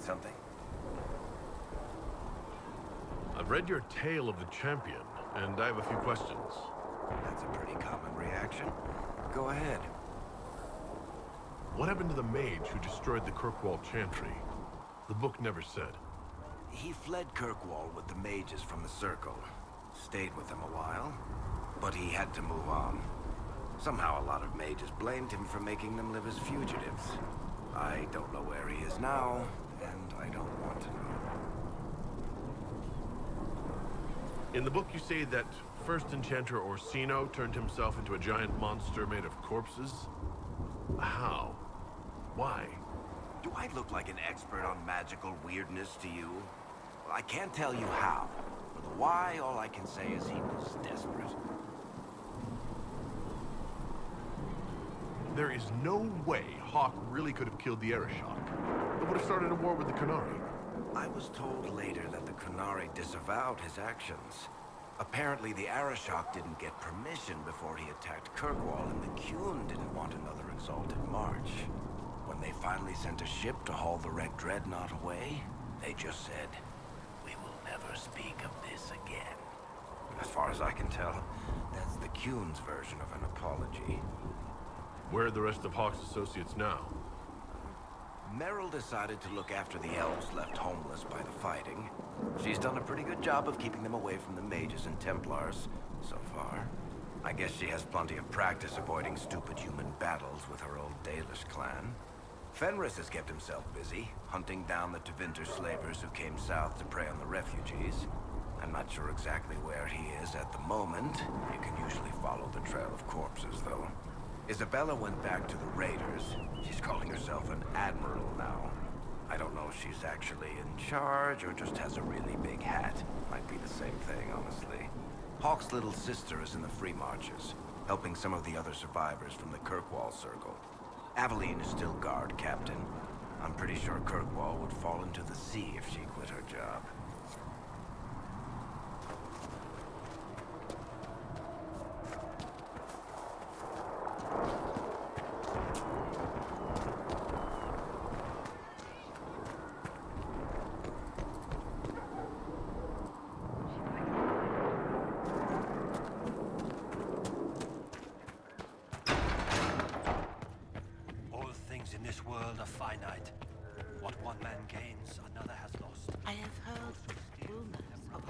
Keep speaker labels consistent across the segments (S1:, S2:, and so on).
S1: something?
S2: I've read your Tale of the Champion, and I have a few questions.
S1: That's a pretty common reaction. Go ahead.
S2: What happened to the mage who destroyed the Kirkwall Chantry? The book never said.
S1: He fled Kirkwall with the mages from the Circle. Stayed with them a while, but he had to move on. Somehow a lot of mages blamed him for making them live as fugitives. I don't know where he is now, and I don't want to know.
S2: In the book you say that first Enchanter Orsino turned himself into a giant monster made of corpses? How? Why?
S1: Do I look like an expert on magical weirdness to you? Well, I can't tell you how. For the why, all I can say is he was desperate.
S2: There is no way Hawk really could have killed the Arishok. It would have started a war with the Qunari.
S1: I was told later that the Qunari disavowed his actions. Apparently the Arishok didn't get permission before he attacked Kirkwall, and the Qun didn't want another exalted march. When they finally sent a ship to haul the wrecked dreadnought away, they just said, "We will never speak of this again." As far as I can tell, that's the Qun's version of an apology.
S2: Where are the rest of Hawk's associates now?
S1: Meryl decided to look after the elves left homeless by the fighting. She's done a pretty good job of keeping them away from the mages and Templars, so far. I guess she has plenty of practice avoiding stupid human battles with her old Dalish clan. Fenris has kept himself busy, hunting down the Tevinter slavers who came south to prey on the refugees. I'm not sure exactly where he is at the moment. You can usually follow the trail of corpses, though. Isabella went back to the Raiders. She's calling herself an admiral now. I don't know if she's actually in charge or just has a really big hat. Might be the same thing, honestly. Hawk's little sister is in the Free Marches, helping some of the other survivors from the Kirkwall Circle. Aveline is still guard captain. I'm pretty sure Kirkwall would fall into the sea if she quit her job.
S3: In this world are finite. What one man gains, another has lost.
S4: I have heard rumors of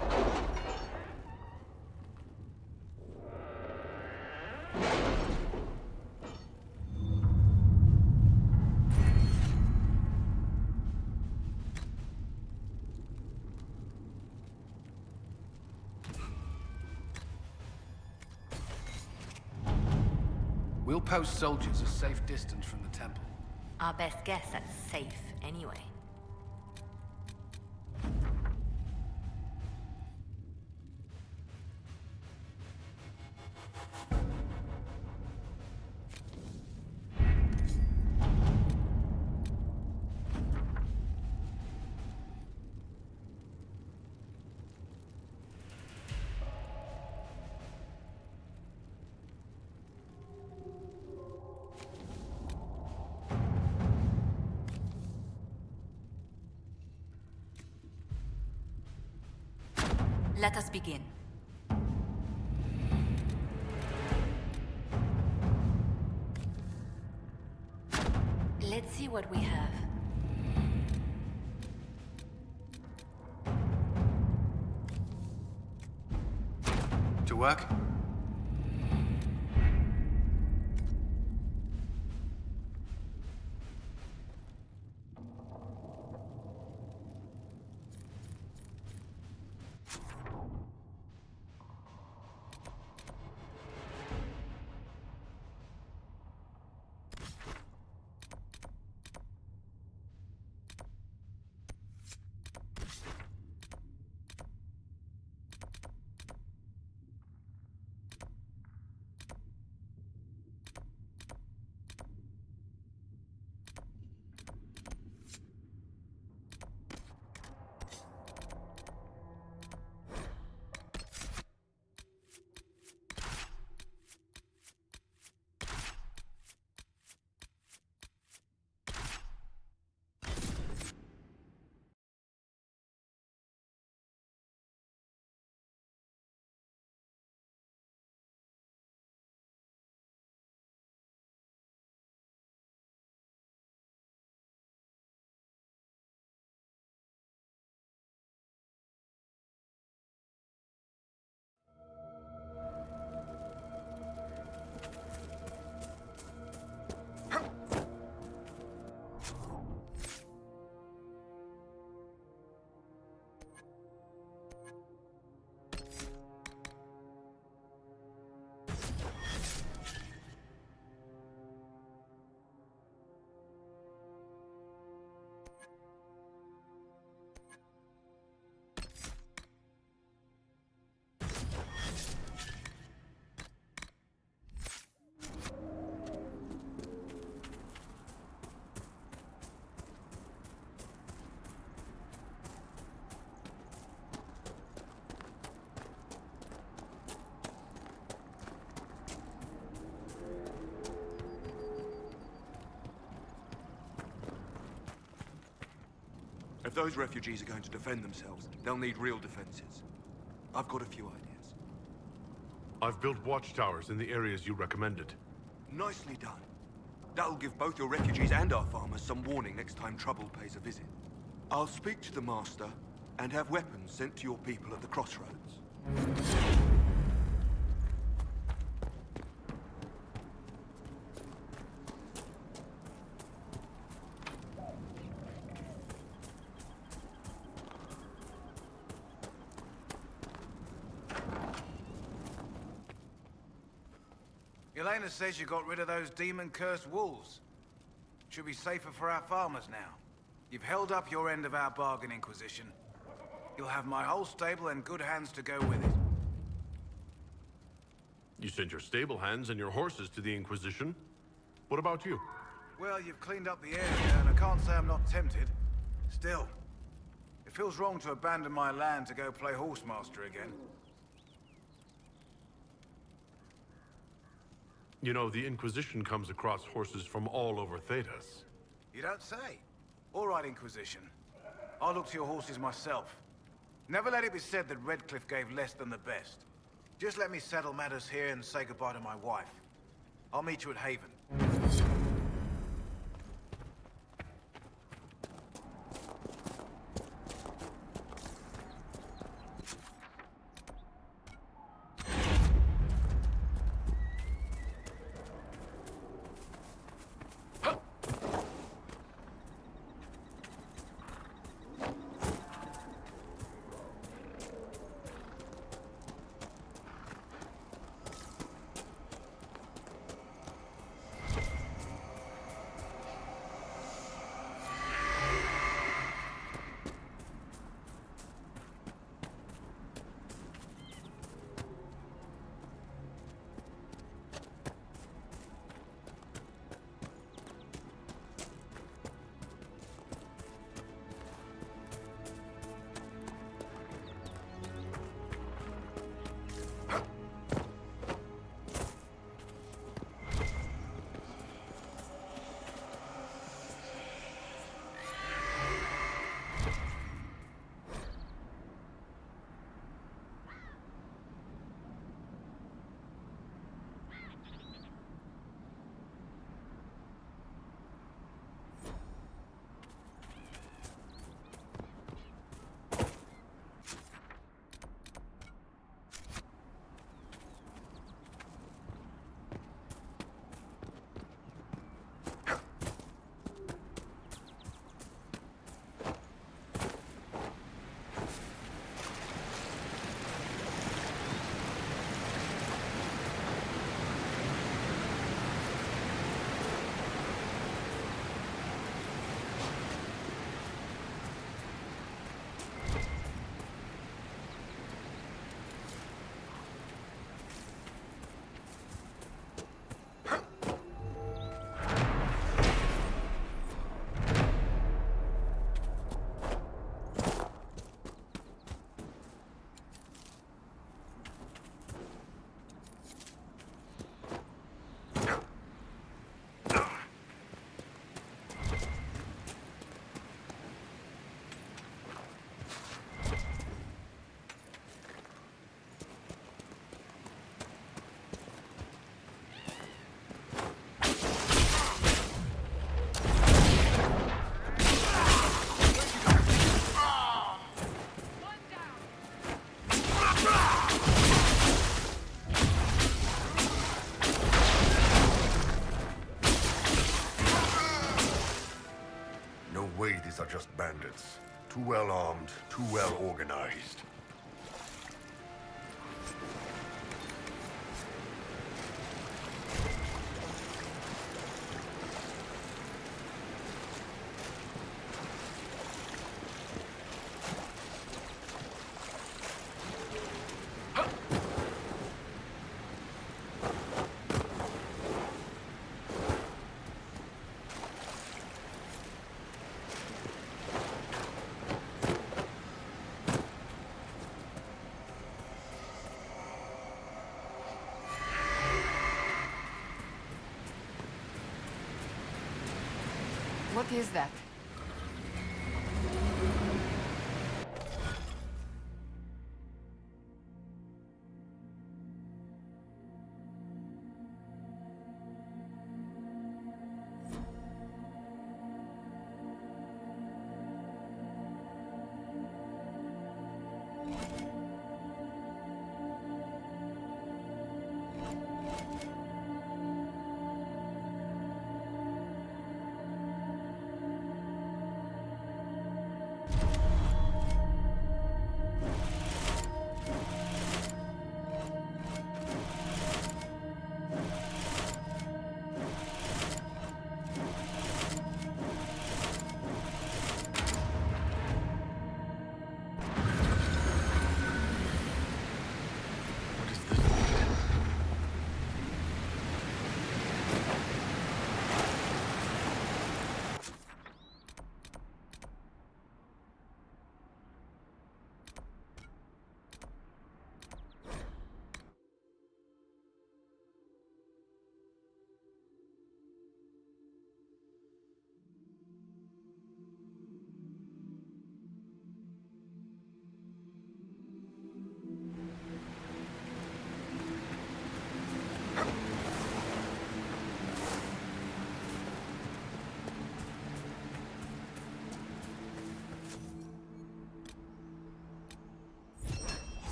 S5: We'll post soldiers a safe distance from the temple.
S4: our best guess at safe anyway. Let us begin. Let's see what we have.
S5: To work?
S6: those refugees are going to defend themselves, they'll need real defenses. I've got a few ideas.
S2: I've built watchtowers in the areas you recommended.
S6: Nicely done. That'll give both your refugees and our farmers some warning next time trouble pays a visit. I'll speak to the Master and have weapons sent to your people at the crossroads.
S5: Elena says you got rid of those demon-cursed wolves. Should be safer for our farmers now. You've held up your end of our bargain, Inquisition. You'll have my whole stable and good hands to go with it.
S2: You sent your stable hands and your horses to the Inquisition. What about you?
S5: Well, you've cleaned up the area, and I can't say I'm not tempted. Still, it feels wrong to abandon my land to go play horsemaster again.
S2: You know, the Inquisition comes across horses from all over Thedas.
S5: You don't say. All right, Inquisition. I'll look to your horses myself. Never let it be said that Redcliffe gave less than the best. Just let me settle matters here and say goodbye to my wife. I'll meet you at Haven.
S7: These are just bandits. Too well armed, too well organized.
S8: What is that?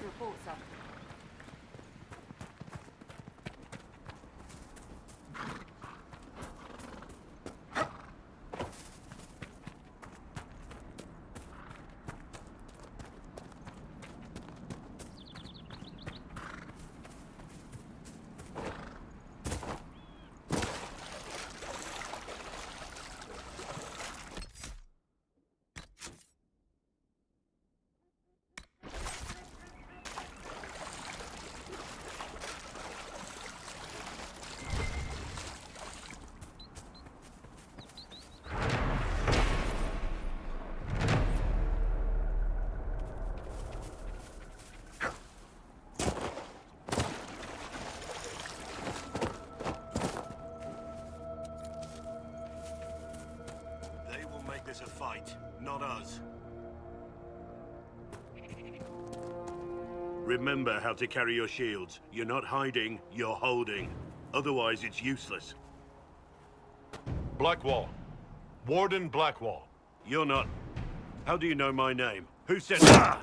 S4: to report, sir.
S8: This a fight, not us. Remember how to carry your shields. You're not hiding, you're holding. Otherwise, it's useless.
S2: Blackwall. Warden Blackwall.
S8: You're not... How do you know my name? Who said... Ah!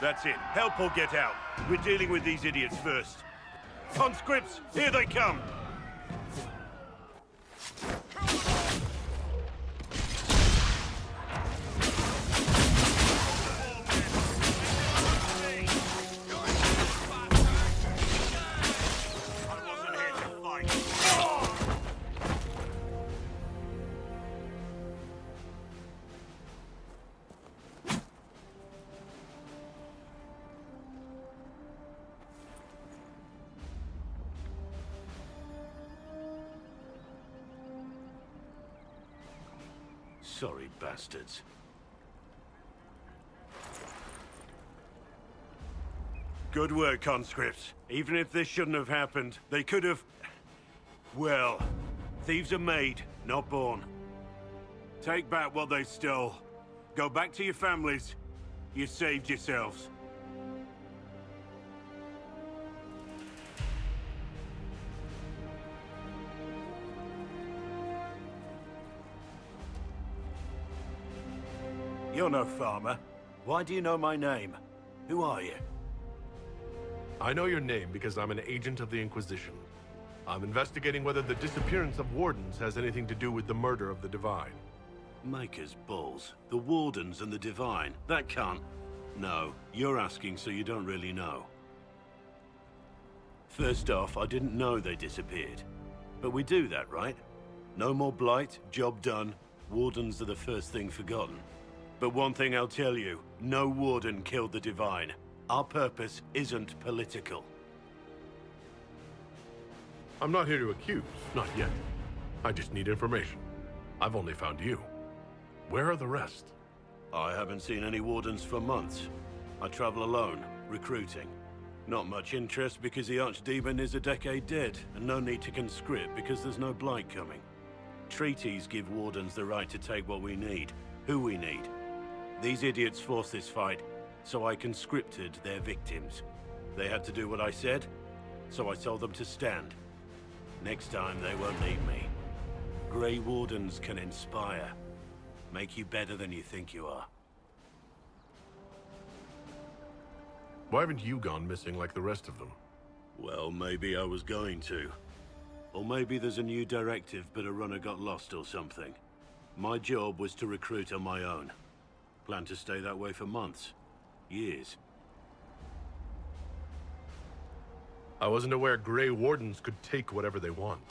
S8: That's it. Help or get out. We're dealing with these idiots first. Conscripts, here they come! Sorry, bastards. Good work, conscripts. Even if this shouldn't have happened, they could have... Well, thieves are made, not born. Take back what they stole. Go back to your families. You saved yourselves. You're no farmer. Why do you know my name? Who are you?
S2: I know your name because I'm an agent of the Inquisition. I'm investigating whether the disappearance of Wardens has anything to do with the murder of the Divine.
S8: Maker's balls. The Wardens and the Divine. That can't... No, you're asking so you don't really know. First off, I didn't know they disappeared. But we do that, right? No more blight, job done. Wardens are the first thing forgotten. But one thing I'll tell you, no Warden killed the Divine. Our purpose isn't political.
S2: I'm not here to accuse, not yet. I just need information. I've only found you. Where are the rest?
S8: I haven't seen any Wardens for months. I travel alone, recruiting. Not much interest because the Archdemon is a decade dead, and no need to conscript because there's no blight coming. Treaties give Wardens the right to take what we need, who we need. These idiots forced this fight, so I conscripted their victims. They had to do what I said, so I told them to stand. Next time, they won't need me. Grey Wardens can inspire. Make you better than you think you are.
S2: Why haven't you gone missing like the rest of them?
S8: Well, maybe I was going to. Or maybe there's a new directive, but a runner got lost or something. My job was to recruit on my own. Plan to stay that way for months. Years.
S2: I wasn't aware Grey Wardens could take whatever they want.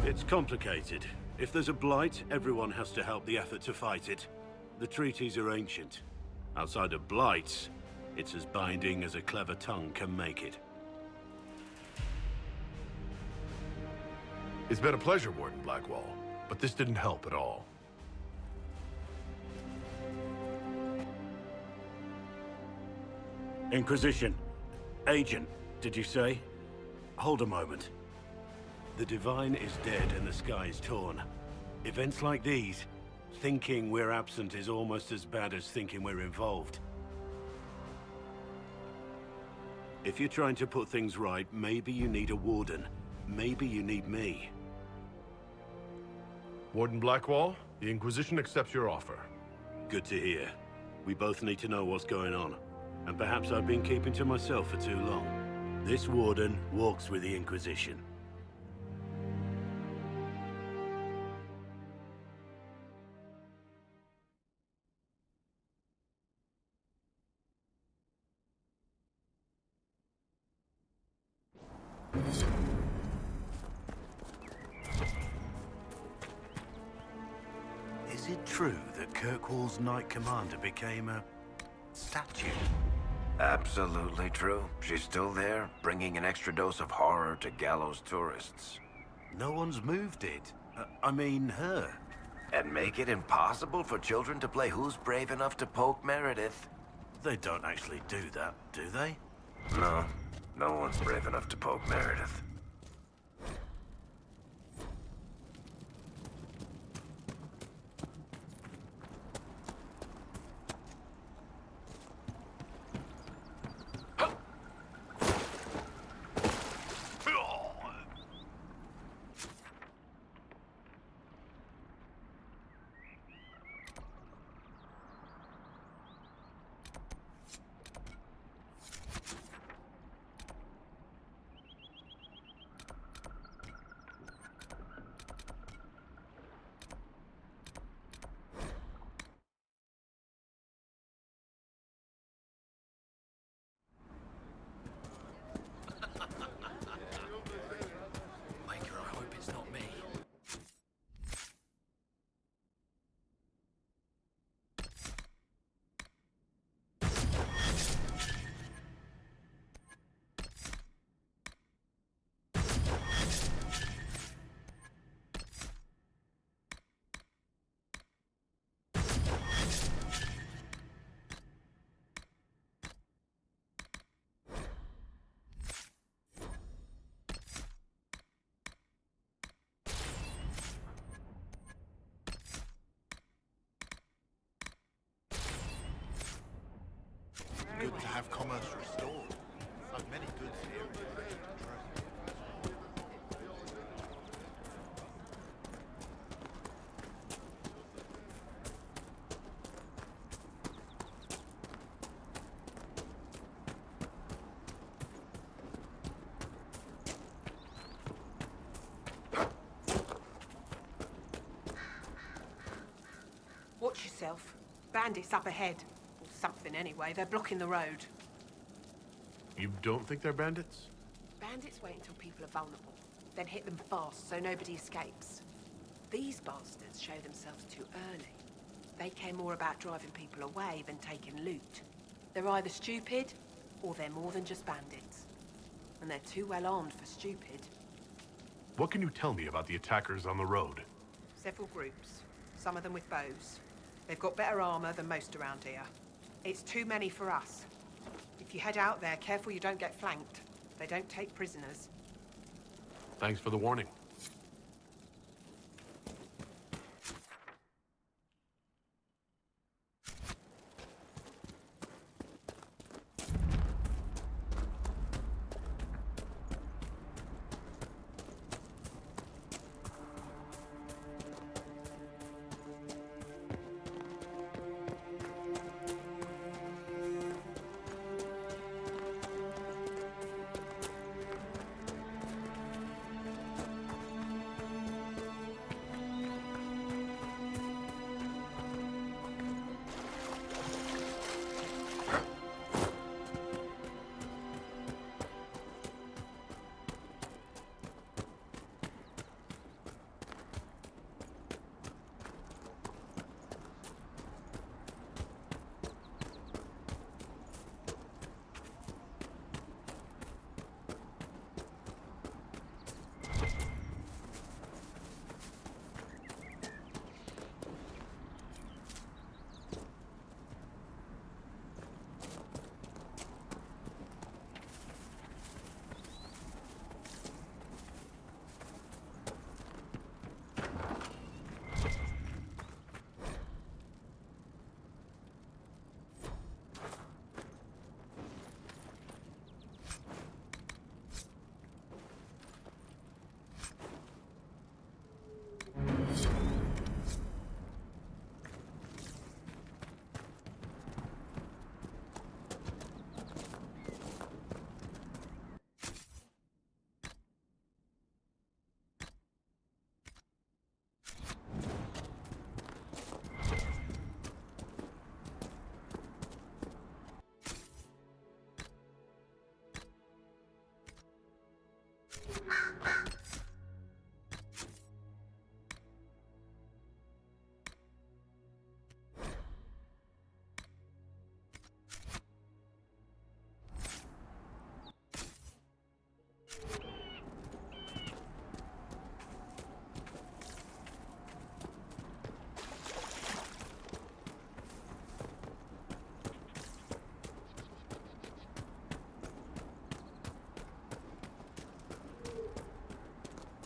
S8: It's complicated. If there's a blight, everyone has to help the effort to fight it. The treaties are ancient. Outside of blights, it's as binding as a clever tongue can make it.
S2: It's been a pleasure, Warden Blackwall, but this didn't help at all.
S8: Inquisition. Agent, did you say? Hold a moment. The Divine is dead and the sky is torn. Events like these, thinking we're absent is almost as bad as thinking we're involved. If you're trying to put things right, maybe you need a Warden. Maybe you need me.
S2: Warden Blackwall, the Inquisition accepts your offer.
S8: Good to hear. We both need to know what's going on. And perhaps I've been keeping to myself for too long. This warden walks with the Inquisition.
S1: Is it true that Kirkwall's Knight Commander became a statue? Absolutely true. She's still there, bringing an extra dose of horror to gallows tourists. No one's moved it. I mean, her. And make it impossible for children to play Who's Brave Enough to Poke Meredith. They don't actually do that, do they? No. No one's brave enough to poke Meredith.
S7: Good to have commerce restored. So many goods here.
S9: Watch yourself. Bandits up ahead. Or something anyway. They're blocking the road.
S2: You don't think they're bandits?
S9: Bandits wait until people are vulnerable, then hit them fast so nobody escapes. These bastards show themselves too early. They care more about driving people away than taking loot. They're either stupid, or they're more than just bandits. And they're too well armed for stupid.
S2: What can you tell me about the attackers on the road?
S9: Several groups, some of them with bows. They've got better armor than most around here. It's too many for us. If you head out there, careful you don't get flanked. They don't take prisoners.
S2: Thanks for the warning.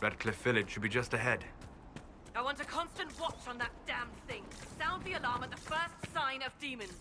S6: Redcliffe Village should be just ahead.
S10: I want a constant watch on that damn thing. Sound the alarm at the first sign of demons.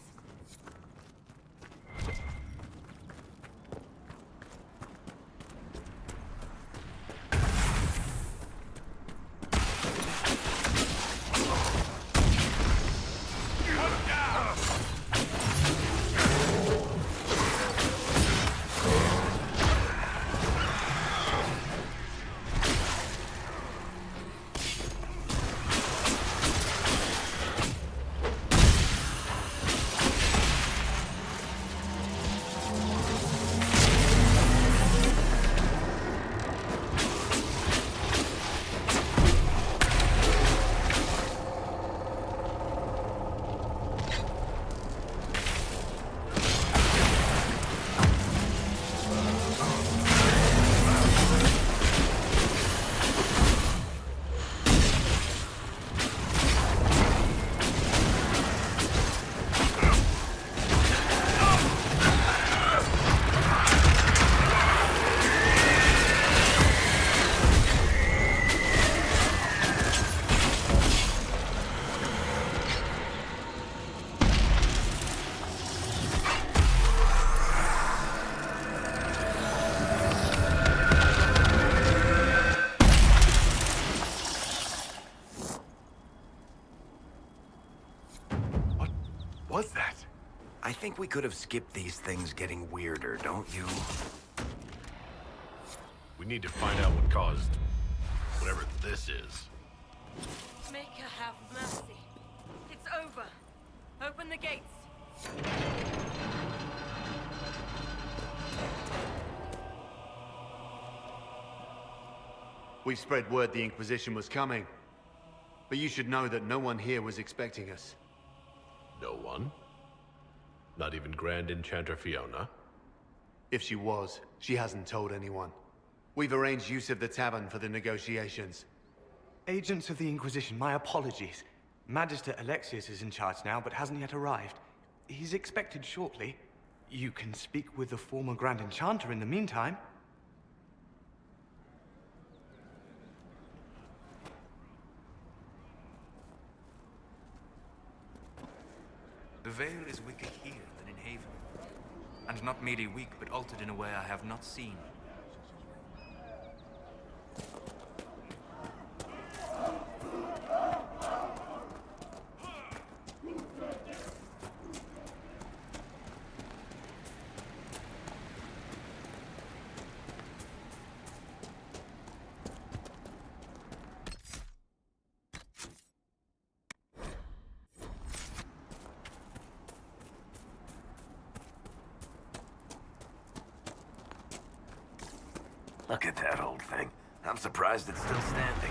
S2: Was that?
S1: I think we could have skipped these things getting weirder, don't you?
S2: We need to find out what caused whatever this is.
S10: Make her have mercy. It's over. Open the gates.
S11: We've spread word the Inquisition was coming. But you should know that no one here was expecting us.
S2: No one? Not even Grand Enchanter Fiona?
S11: If she was, she hasn't told anyone. We've arranged use of the tavern for the negotiations.
S12: Agents of the Inquisition, my apologies. Magister Alexius is in charge now, but hasn't yet arrived. He's expected shortly. You can speak with the former Grand Enchanter in the meantime.
S13: The veil is weaker here than in Haven. And not merely weak, but altered in a way I have not seen.
S1: Look at that old thing. I'm surprised it's still standing.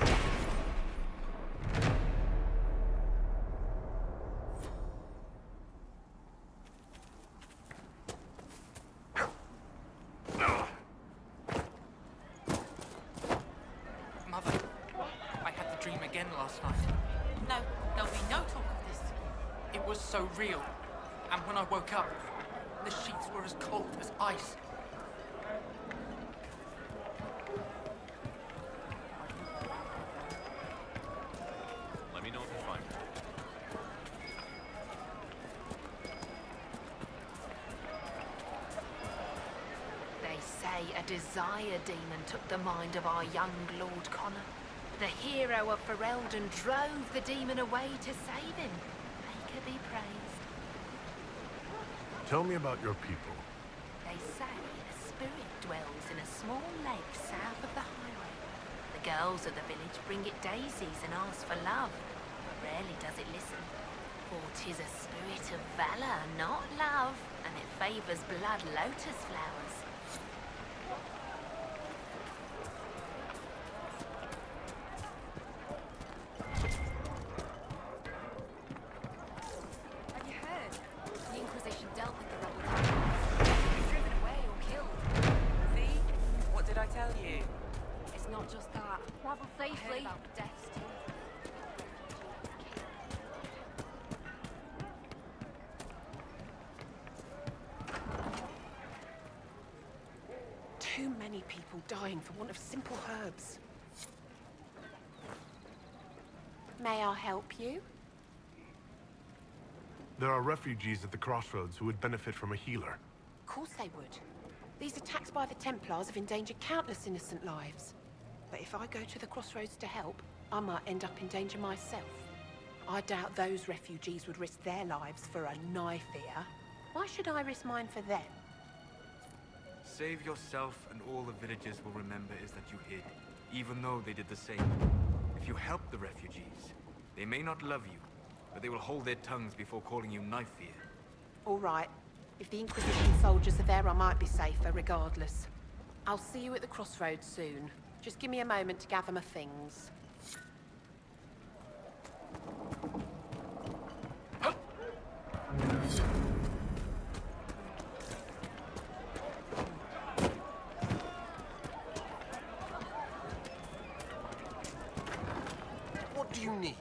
S14: Mother, I had the dream again last night.
S10: No, there'll be no talk of this.
S14: It was so real. And when I woke up, the sheets were as cold as ice.
S13: Let me know if you find her.
S9: They say a desire demon took the mind of our young Lord Connor. The hero of Ferelden drove the demon away to save him. Make her be praised.
S2: Tell me about your people.
S9: They say a spirit dwells in a small lake south of the highway. The girls of the village bring it daisies and ask for love, but rarely does it listen. For 'tis a spirit of valor, not love, and it favors blood lotus flowers.
S10: Have you heard? The Inquisition dealt with the rebel. They've driven away or killed. See? What did I tell you? It's not just that.
S4: Travel
S10: I heard
S4: safely.
S10: about deaths too.
S9: Too many people dying for want of simple herbs. May I help you?
S2: There are refugees at the crossroads who would benefit from a healer.
S9: Of course they would. These attacks by the Templars have endangered countless innocent lives. But if I go to the crossroads to help, I might end up in danger myself. I doubt those refugees would risk their lives for a knife here. Why should I risk mine for them?
S13: Save yourself, and all the villagers will remember is that you hid, even though they did the same. If you help the refugees, they may not love you, but they will hold their tongues before calling you knife here.
S9: All right. If the Inquisition soldiers are there, I might be safer regardless. I'll see you at the crossroads soon. Just give me a moment to gather my things.
S15: What do you need?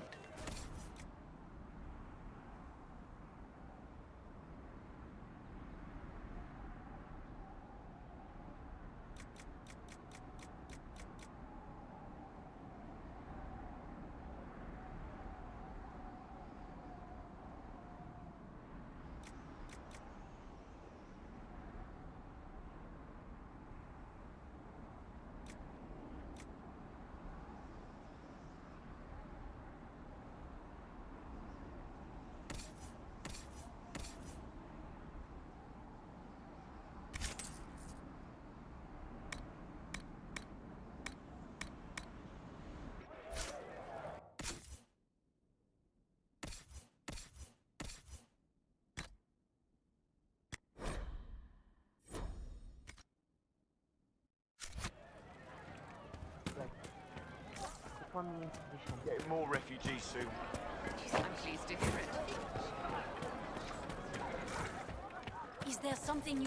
S16: Getting more refugees soon.
S10: I'm pleased to hear it. Is there something you...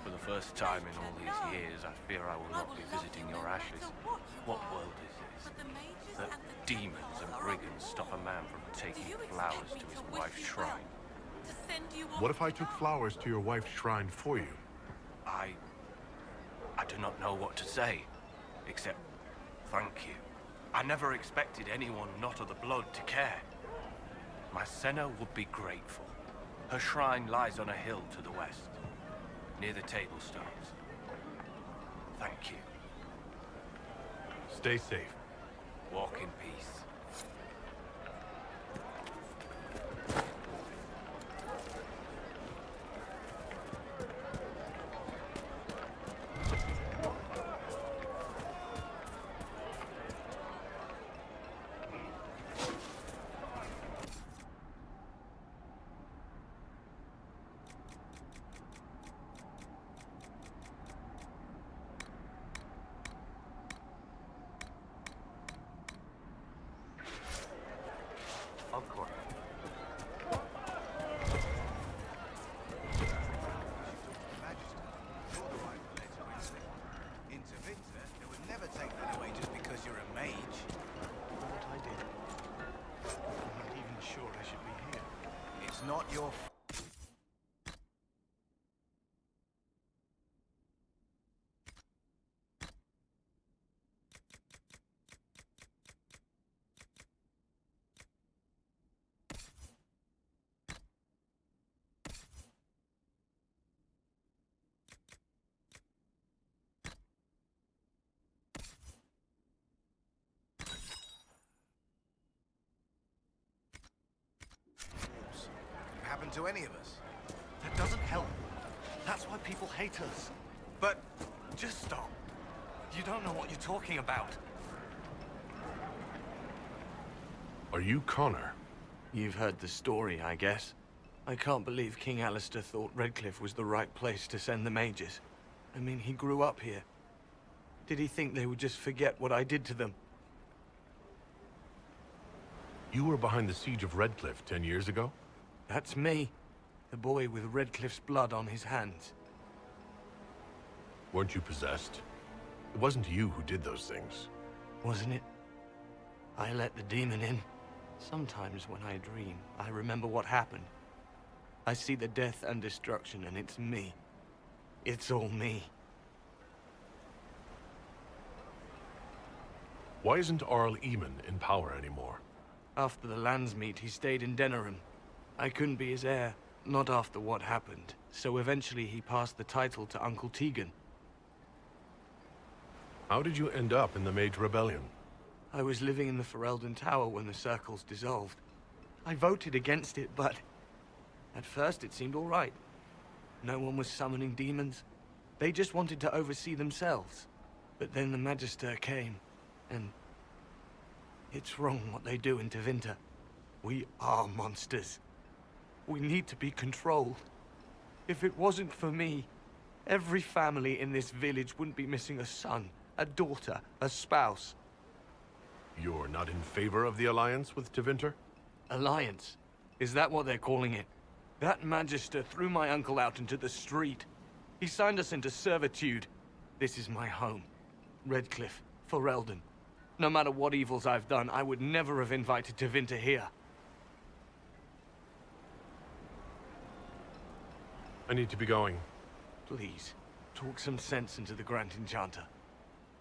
S1: For the first time in all these years, I fear I will not be visiting your ashes. What world is this? That demons and brigands stop a man from taking flowers to his wife's shrine.
S2: What if I took flowers to your wife's shrine for you?
S1: I do not know what to say, except thank you. I never expected anyone not of the blood to care. My Senna would be grateful. Her shrine lies on a hill to the west, near the table stones. Thank you.
S2: Stay safe.
S1: Walk in peace.
S15: Of course.
S5: Into Victor, they would never take that away just because you're a mage.
S12: What I did. I'm not even sure I should be here.
S5: It's not your to any of us.
S12: That doesn't help. That's why people hate us. But just stop. You don't know what you're talking about.
S2: Are you Connor?
S12: You've heard the story, I guess. I can't believe King Alistair thought Redcliffe was the right place to send the mages. I mean, he grew up here. Did he think they would just forget what I did to them?
S2: You were behind the siege of Redcliffe 10 years ago?
S12: That's me. The boy with Redcliffe's blood on his hands.
S2: Weren't you possessed? It wasn't you who did those things.
S12: Wasn't it? I let the demon in. Sometimes when I dream, I remember what happened. I see the death and destruction, and it's me. It's all me.
S2: Why isn't Arl Eamon in power anymore?
S12: After the lands meet, he stayed in Denerim. I couldn't be his heir, not after what happened. So eventually he passed the title to Uncle Tegan.
S2: How did you end up in the Mage Rebellion?
S12: I was living in the Ferelden Tower when the circles dissolved. I voted against it, but at first it seemed all right. No one was summoning demons. They just wanted to oversee themselves. But then the Magister came, and it's wrong what they do in Tevinter. We are monsters. We need to be controlled. If it wasn't for me, every family in this village wouldn't be missing a son, a daughter, a spouse.
S2: You're not in favor of the alliance with Tevinter?
S12: Alliance? Is that what they're calling it? That Magister threw my uncle out into the street. He signed us into servitude. This is my home. Redcliffe, Ferelden. No matter what evils I've done, I would never have invited Tevinter here.
S2: I need to be going.
S12: Please, talk some sense into the Grand Enchanter.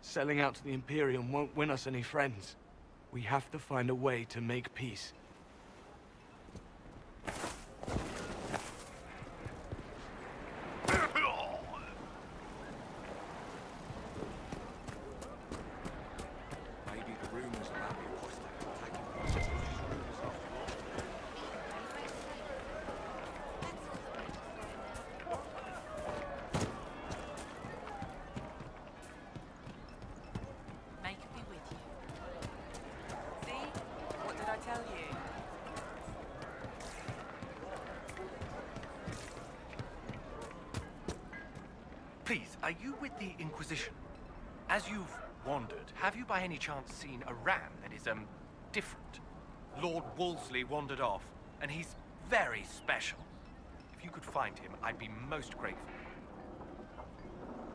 S12: Selling out to the Imperium won't win us any friends. We have to find a way to make peace.
S6: Maybe the rumors about the apostate attacking the just rumors after all.
S10: Make me with you. See? What did I tell you?
S15: Please, are you with the Inquisition? As you've wandered, have you by any chance seen a ram that is, different? Lord Wolseley wandered off, and he's very special. If you could find him, I'd be most grateful.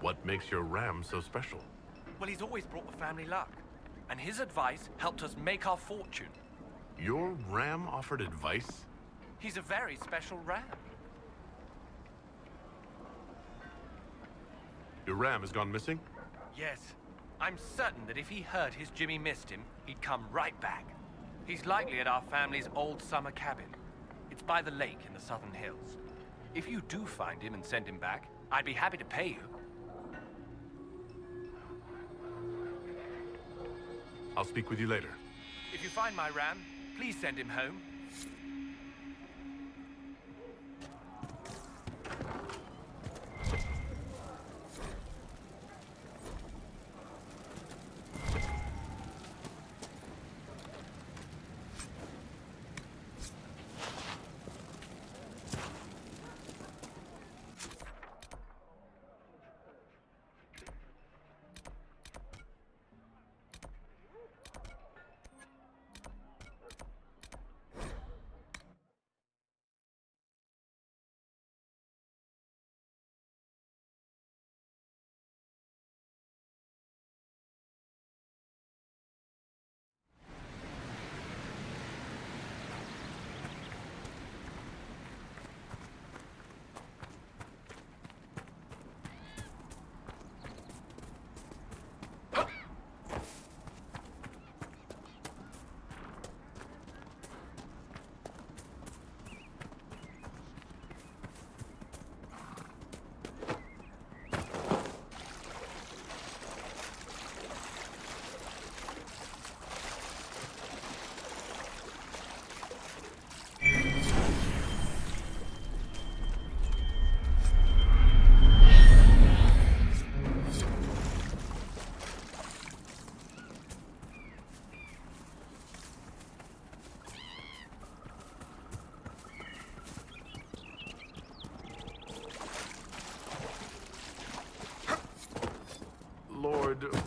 S2: What makes your ram so special?
S15: Well, he's always brought the family luck, and his advice helped us make our fortune.
S2: Your ram offered advice?
S15: He's a very special ram.
S2: Your ram has gone missing?
S15: Yes. I'm certain that if he heard his Jimmy missed him, he'd come right back. He's likely at our family's old summer cabin. It's by the lake in the southern hills. If you do find him and send him back, I'd be happy to pay you.
S2: I'll speak with you later.
S15: If you find my ram, please send him home.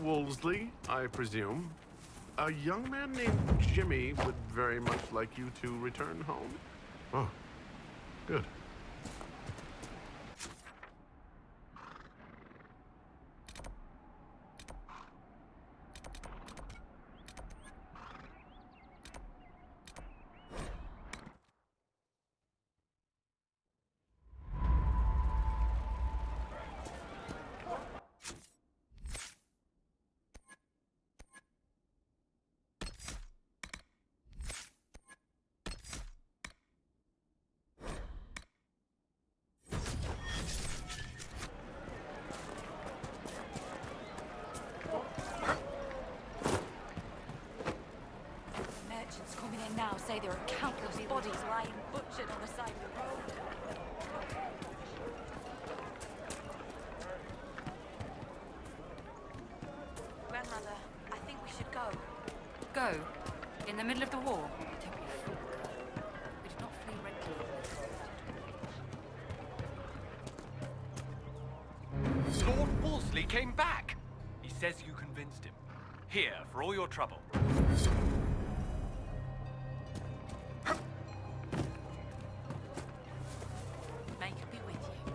S2: Wolseley, I presume. A young man named Jimmy would very much like you to return home. Oh, good.
S10: Merchants coming in now say there are countless bodies lying butchered on the side of the road. Grandmother, I think we should go.
S4: Go? In the middle of the war? Don't be a fool, girl. We did not flee Redcliffe.
S15: Lord Wolseley came back! He says you convinced him. Here, for all your trouble.
S4: May it be with you.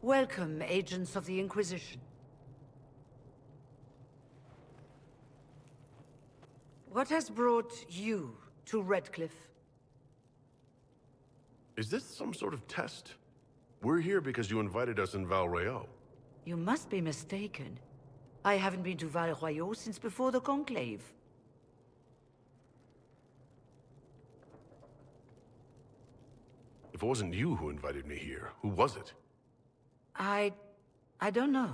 S17: Welcome, agents of the Inquisition. What has brought you to Redcliffe?
S2: Is this some sort of test? We're here because you invited us in Val Royeaux.
S17: You must be mistaken. I haven't been to Val Royeaux since before the Conclave.
S2: If it wasn't you who invited me here, who was it?
S17: I don't know.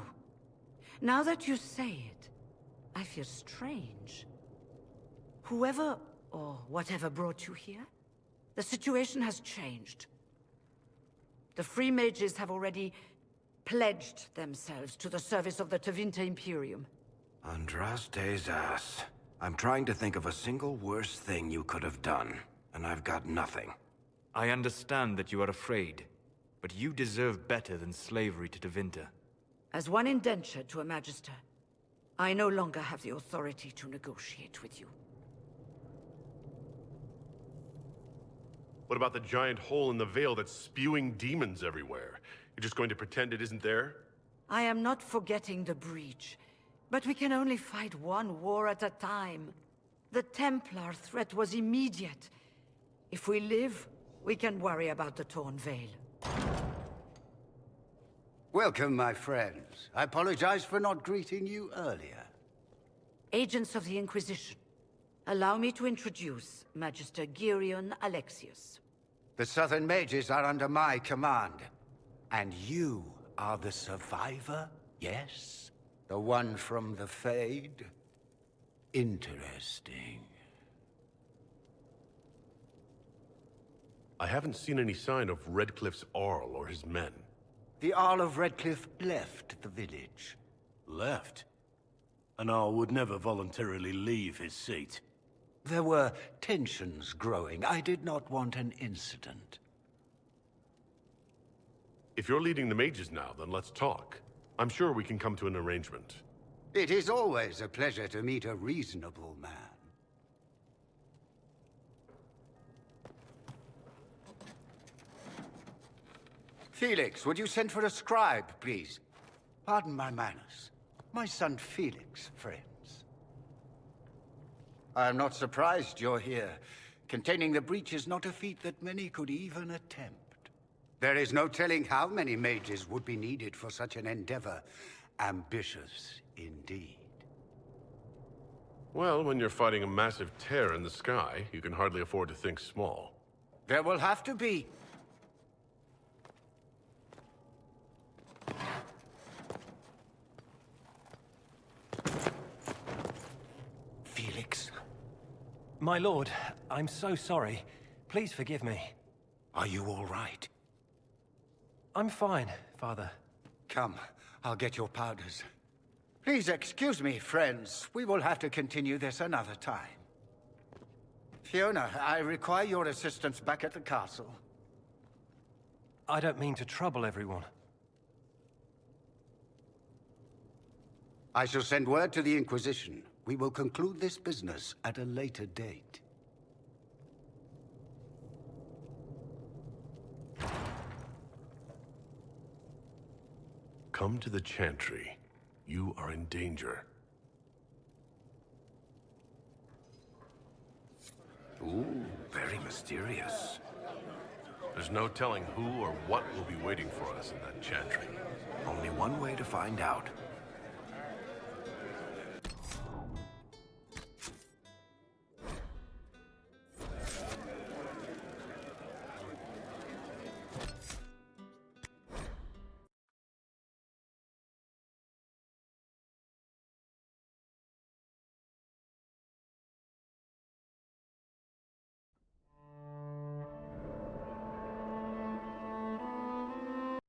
S17: Now that you say it, I feel strange. Whoever or whatever brought you here, the situation has changed. The Free Mages have already pledged themselves to the service of the Tevinter Imperium.
S1: Andraste's ass. I'm trying to think of a single worse thing you could have done, and I've got nothing.
S13: I understand that you are afraid, but you deserve better than slavery to Tevinter.
S17: As one indentured to a Magister, I no longer have the authority to negotiate with you.
S2: What about the giant hole in the veil that's spewing demons everywhere? You're just going to pretend it isn't there?
S17: I am not forgetting the breach, but we can only fight one war at a time. The Templar threat was immediate. If we live, we can worry about the torn veil.
S18: Welcome, my friends. I apologize for not greeting you earlier.
S17: Agents of the Inquisition, allow me to introduce Magister Girion Alexius.
S18: The Southern Mages are under my command. And you are the survivor, yes? The one from the Fade? Interesting.
S2: I haven't seen any sign of Redcliffe's Arl or his men.
S18: The Arl of Redcliffe left the village.
S8: Left? An Arl would never voluntarily leave his seat.
S18: There were tensions growing. I did not want an incident.
S2: If you're leading the mages now, then let's talk. I'm sure we can come to an arrangement.
S18: It is always a pleasure to meet a reasonable man. Felix, would you send for a scribe, please? Pardon my manners. My son Felix, friends. I am not surprised you're here. Containing the breach is not a feat that many could even attempt. There is no telling how many mages would be needed for such an endeavor. Ambitious, indeed.
S2: Well, when you're fighting a massive tear in the sky, you can hardly afford to think small.
S18: There will have to be. Felix.
S3: My lord, I'm so sorry. Please forgive me.
S18: Are you all right?
S3: I'm fine, Father.
S18: Come, I'll get your powders. Please excuse me, friends. We will have to continue this another time. Fiona, I require your assistance back at the castle.
S3: I don't mean to trouble everyone.
S18: I shall send word to the Inquisition. We will conclude this business at a later date.
S2: Come to the Chantry. You are in danger.
S1: Ooh, very mysterious.
S2: There's no telling who or what will be waiting for us in that Chantry.
S1: Only one way to find out.